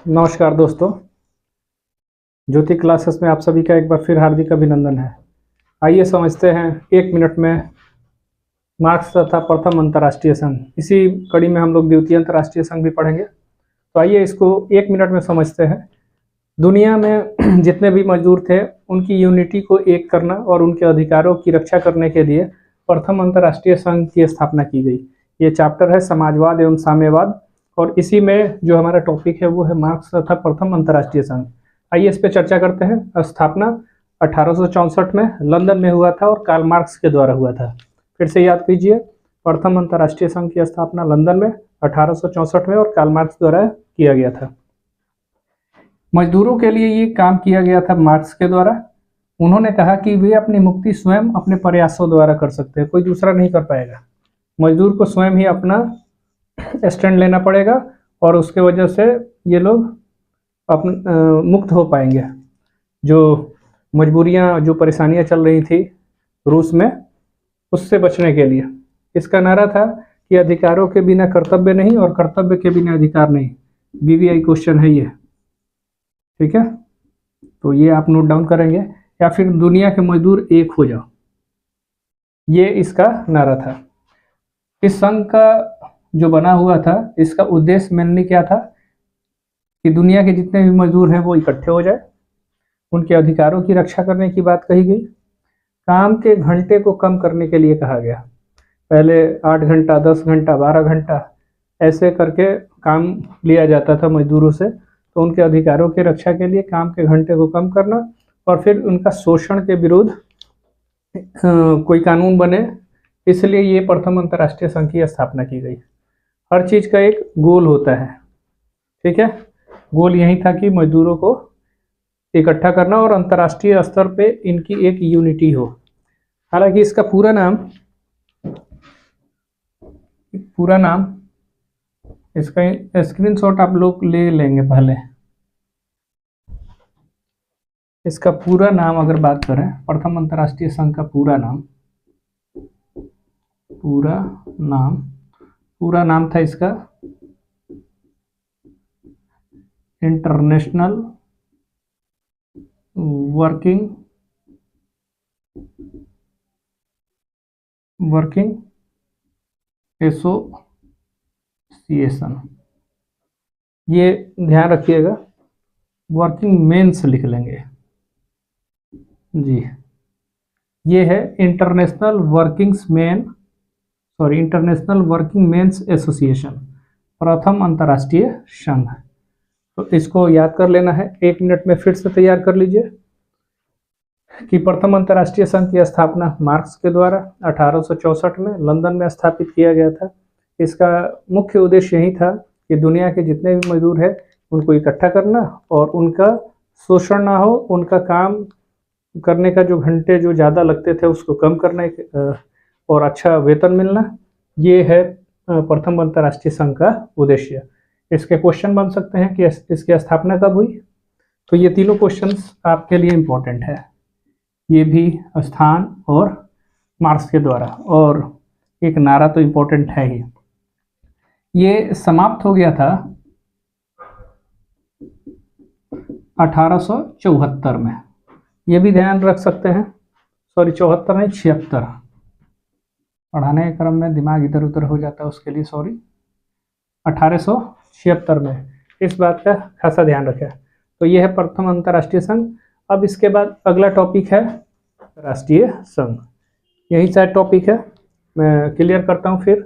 नमस्कार दोस्तों, ज्योति क्लासेस में आप सभी का एक बार फिर हार्दिक अभिनंदन है। आइए समझते हैं 1 मिनट में मार्क्स तथा प्रथम अंतर्राष्ट्रीय संघ। इसी कड़ी में हम लोग द्वितीय अंतर्राष्ट्रीय संघ भी पढ़ेंगे। तो आइए इसको 1 मिनट में समझते हैं। दुनिया में जितने भी मजदूर थे उनकी यूनिटी को एक करना और उनके अधिकारों की रक्षा करने के लिए प्रथम अंतर्राष्ट्रीय संघ की स्थापना की गई। ये चैप्टर है समाजवाद एवं साम्यवाद, और इसी में जो हमारा टॉपिक है वो है मार्क्स तथा प्रथम अंतर्राष्ट्रीय संघ। आइए इस पे चर्चा करते हैं। स्थापना 1864 में लंदन में हुआ था और कार्ल मार्क्स के द्वारा हुआ था। फिर से याद कीजिए, प्रथम अंतर्राष्ट्रीय संघ की स्थापना लंदन में 1864 में और कार्ल मार्क्स द्वारा किया गया था। मजदूरों के लिए ये काम किया गया था मार्क्स के द्वारा। उन्होंने कहा कि वे अपनी मुक्ति स्वयं अपने प्रयासों द्वारा कर सकते हैं, कोई दूसरा नहीं कर पाएगा। मजदूर को स्वयं ही अपना स्टैंड लेना पड़ेगा और उसके वजह से ये लोग मुक्त हो पाएंगे। जो मजबूरियां, जो परेशानियां चल रही थी रूस में, उससे बचने के लिए इसका नारा था कि अधिकारों के बिना कर्तव्य नहीं और कर्तव्य के बिना अधिकार नहीं। बीवीआई क्वेश्चन है ये, ठीक है। तो ये आप नोट डाउन करेंगे, या फिर दुनिया के मजदूर एक हो जाओ, ये इसका नारा था। इस संघ का जो बना हुआ था, इसका उद्देश्य मेनली क्या था कि दुनिया के जितने भी मजदूर हैं वो इकट्ठे हो जाए, उनके अधिकारों की रक्षा करने की बात कही गई। काम के घंटे को कम करने के लिए कहा गया। पहले 8 घंटा, 10 घंटा, 12 घंटा ऐसे करके काम लिया जाता था मजदूरों से। तो उनके अधिकारों की रक्षा के लिए काम के घंटे को कम करना और फिर उनका शोषण के विरुद्ध कोई कानून बने, इसलिए ये प्रथम अंतर्राष्ट्रीय संघ की स्थापना की गई। हर चीज का एक गोल होता है, ठीक है। गोल यही था कि मजदूरों को इकट्ठा करना और अंतर्राष्ट्रीय स्तर पे इनकी एक यूनिटी हो। हालांकि इसका पूरा नाम इसका स्क्रीनशॉट आप लोग ले लेंगे। पहले इसका पूरा नाम अगर बात करें, प्रथम अंतर्राष्ट्रीय संघ का पूरा नाम था इसका इंटरनेशनल वर्किंग एसोसिएशन। ये ध्यान रखिएगा, वर्किंग मेंस लिख लेंगे जी। ये है इंटरनेशनल वर्किंग मेंस एसोसिएशन, प्रथम अंतर्राष्ट्रीय संघ। तो इसको याद कर लेना है। 1 मिनट में फिर से तैयार कर लीजिए कि प्रथम अंतर्राष्ट्रीय संघ की स्थापना मार्क्स के द्वारा 1864 में लंदन में स्थापित किया गया था। इसका मुख्य उद्देश्य यही था कि दुनिया के जितने भी मजदूर हैं उनको इकट्ठा करना और उनका शोषण ना हो, उनका काम करने का जो घंटे जो ज़्यादा लगते थे उसको कम करना और अच्छा वेतन मिलना। ये है प्रथम अंतर्राष्ट्रीय संघ का उद्देश्य। इसके क्वेश्चन बन सकते हैं कि इसकी स्थापना कब हुई। तो ये तीनों क्वेश्चंस आपके लिए इम्पोर्टेंट है, ये भी स्थान और मार्क्स के द्वारा, और एक नारा तो इम्पोर्टेंट है ही। ये समाप्त हो गया था 1874 में। ये भी ध्यान रख सकते हैं, सॉरी 74 नहीं 76, पढ़ाने के क्रम में दिमाग इधर उधर हो जाता है, उसके लिए सॉरी। 1876 में इस बात का खासा ध्यान रखें। तो ये है प्रथम अंतर्राष्ट्रीय संघ। अब इसके बाद अगला टॉपिक है राष्ट्रीय संघ। यही शायद टॉपिक है, मैं क्लियर करता हूँ फिर।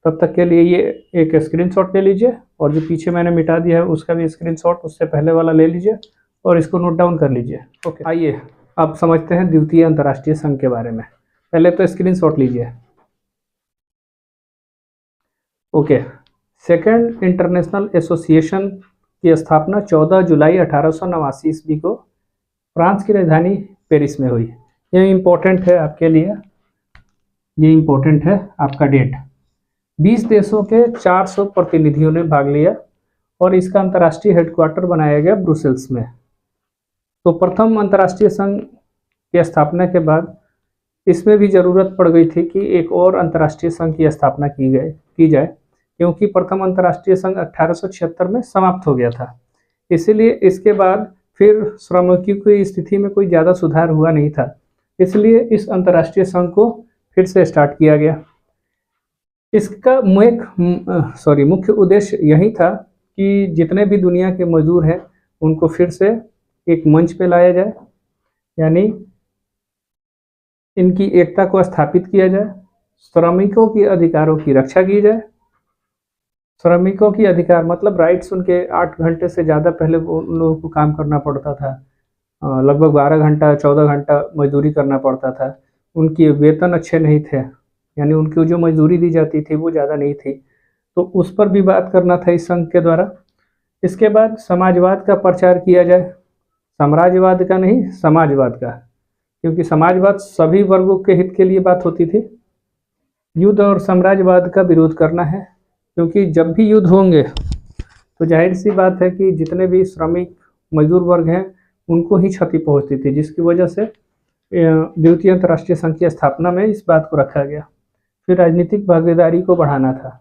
तब तक के लिए ये एक स्क्रीनशॉट ले लीजिए, और जो पीछे मैंने मिटा दिया है उसका भी स्क्रीनशॉट उससे पहले वाला ले लीजिए और इसको नोट डाउन कर लीजिए। ओके, आइए अब समझते हैं द्वितीय अंतर्राष्ट्रीय संघ के बारे में। पहले तो स्क्रीनशॉट लीजिए। ओके, सेकेंड इंटरनेशनल एसोसिएशन की स्थापना 14 जुलाई 1889 ईस्वी को फ्रांस की राजधानी पेरिस में हुई। ये इम्पोर्टेंट है आपके लिए, ये इम्पोर्टेंट है आपका डेट। 20 देशों के 400 प्रतिनिधियों ने भाग लिया और इसका अंतर्राष्ट्रीय हेडक्वार्टर बनाया गया ब्रुसेल्स में। तो प्रथम अंतर्राष्ट्रीय संघ की स्थापना के बाद इसमें भी ज़रूरत पड़ गई थी कि एक और अंतर्राष्ट्रीय संघ की स्थापना की जाए, क्योंकि प्रथम अंतर्राष्ट्रीय संघ 1876 में समाप्त हो गया था। इसीलिए इसके बाद फिर श्रमिकों की स्थिति में कोई ज़्यादा सुधार हुआ नहीं था, इसलिए इस अंतर्राष्ट्रीय संघ को फिर से स्टार्ट किया गया। इसका मुख्य उद्देश्य यही था कि जितने भी दुनिया के मजदूर हैं उनको फिर से एक मंच पे लाया जाए, यानी इनकी एकता को स्थापित किया जाए, श्रमिकों के अधिकारों की रक्षा की जाए। श्रमिकों की अधिकार मतलब राइट्स, उनके 8 घंटे से ज़्यादा पहले उन लोगों को काम करना पड़ता था, लगभग 12 घंटा 14 घंटा मजदूरी करना पड़ता था। उनके वेतन अच्छे नहीं थे, यानी उनकी जो मजदूरी दी जाती थी वो ज़्यादा नहीं थी, तो उस पर भी बात करना था इस संघ के द्वारा। इसके बाद समाजवाद का प्रचार किया जाए, साम्राज्यवाद का नहीं, समाजवाद का, क्योंकि समाजवाद सभी वर्गों के हित के लिए बात होती थी। युद्ध और साम्राज्यवाद का विरोध करना है, क्योंकि जब भी युद्ध होंगे तो जाहिर सी बात है कि जितने भी श्रमिक मजदूर वर्ग हैं उनको ही क्षति पहुंचती थी, जिसकी वजह से द्वितीय अंतर्राष्ट्रीय संघ की स्थापना में इस बात को रखा गया। फिर राजनीतिक भागीदारी को बढ़ाना था,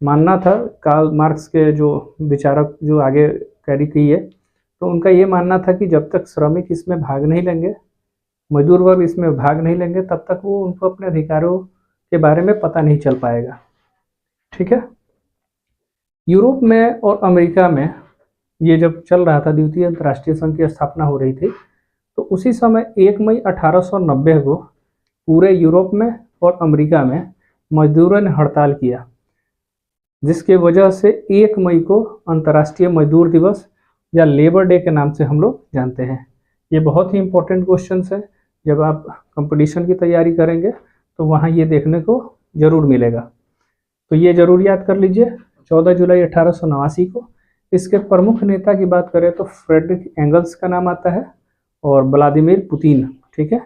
मानना था कार्ल मार्क्स के जो विचारक जो आगे कैरी की है, तो उनका ये मानना था कि जब तक श्रमिक इसमें भाग नहीं लेंगे, मजदूर वर्ग इसमें भाग नहीं लेंगे, तब तक वो उनको अपने अधिकारों के बारे में पता नहीं चल पाएगा। ठीक है। यूरोप में और अमेरिका में ये जब चल रहा था, द्वितीय अंतर्राष्ट्रीय संघ की स्थापना हो रही थी, तो उसी समय 1 मई 1890 को पूरे यूरोप में और अमेरिका में मजदूरों ने हड़ताल किया, जिसके वजह से 1 मई को अंतर्राष्ट्रीय मजदूर दिवस या लेबर डे के नाम से हम लोग जानते हैं। ये बहुत ही इंपॉर्टेंट क्वेश्चन है, जब आप कंपटीशन की तैयारी करेंगे तो वहाँ ये देखने को जरूर मिलेगा, तो ये जरूर याद कर लीजिए। 14 जुलाई 1889 को। इसके प्रमुख नेता की बात करें तो फ्रेडरिक एंगल्स का नाम आता है और व्लादिमीर पुतिन। ठीक है,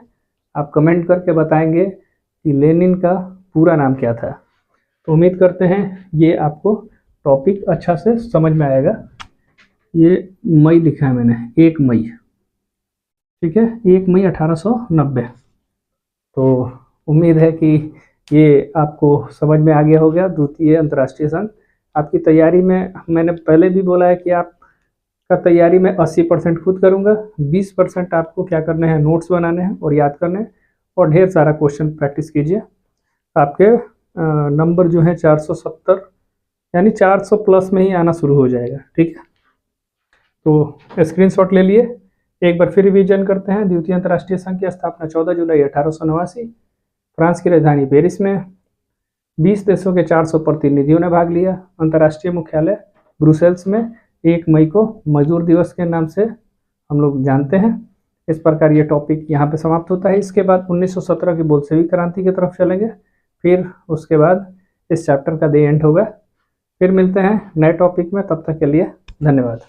आप कमेंट करके बताएंगे कि लेनिन का पूरा नाम क्या था। तो उम्मीद करते हैं ये आपको टॉपिक अच्छा से समझ में आएगा। ये मई लिखा है मैंने, 1 मई, ठीक है, 1 मई 1890। तो उम्मीद है कि ये आपको समझ में आ गया होगा। द्वितीय अंतर्राष्ट्रीय संघ आपकी तैयारी में, मैंने पहले भी बोला है कि आपका तैयारी में 80% खुद करूँगा, 20% आपको क्या करने हैं, नोट्स बनाने हैं और याद करने हैं, और ढेर सारा क्वेश्चन प्रैक्टिस कीजिए। आपके नंबर जो है 470 यानी 400 प्लस में ही आना शुरू हो जाएगा। ठीक है, तो स्क्रीनशॉट ले लिए। एक बार फिर रिवीजन करते हैं। द्वितीय अंतर्राष्ट्रीय संघ की स्थापना 14 जुलाई 1889, फ्रांस की राजधानी पेरिस में। 20 देशों के 400 प्रतिनिधियों ने भाग लिया। अंतर्राष्ट्रीय मुख्यालय ब्रुसेल्स में 1 मई को मजदूर दिवस के नाम से हम लोग जानते हैं। इस प्रकार ये टॉपिक यहाँ पे समाप्त होता है। इसके बाद 1917 की बोल्शेविक क्रांति की तरफ चलेंगे, फिर उसके बाद इस चैप्टर का द एंड होगा। फिर मिलते हैं नए टॉपिक में, तब तक के लिए धन्यवाद।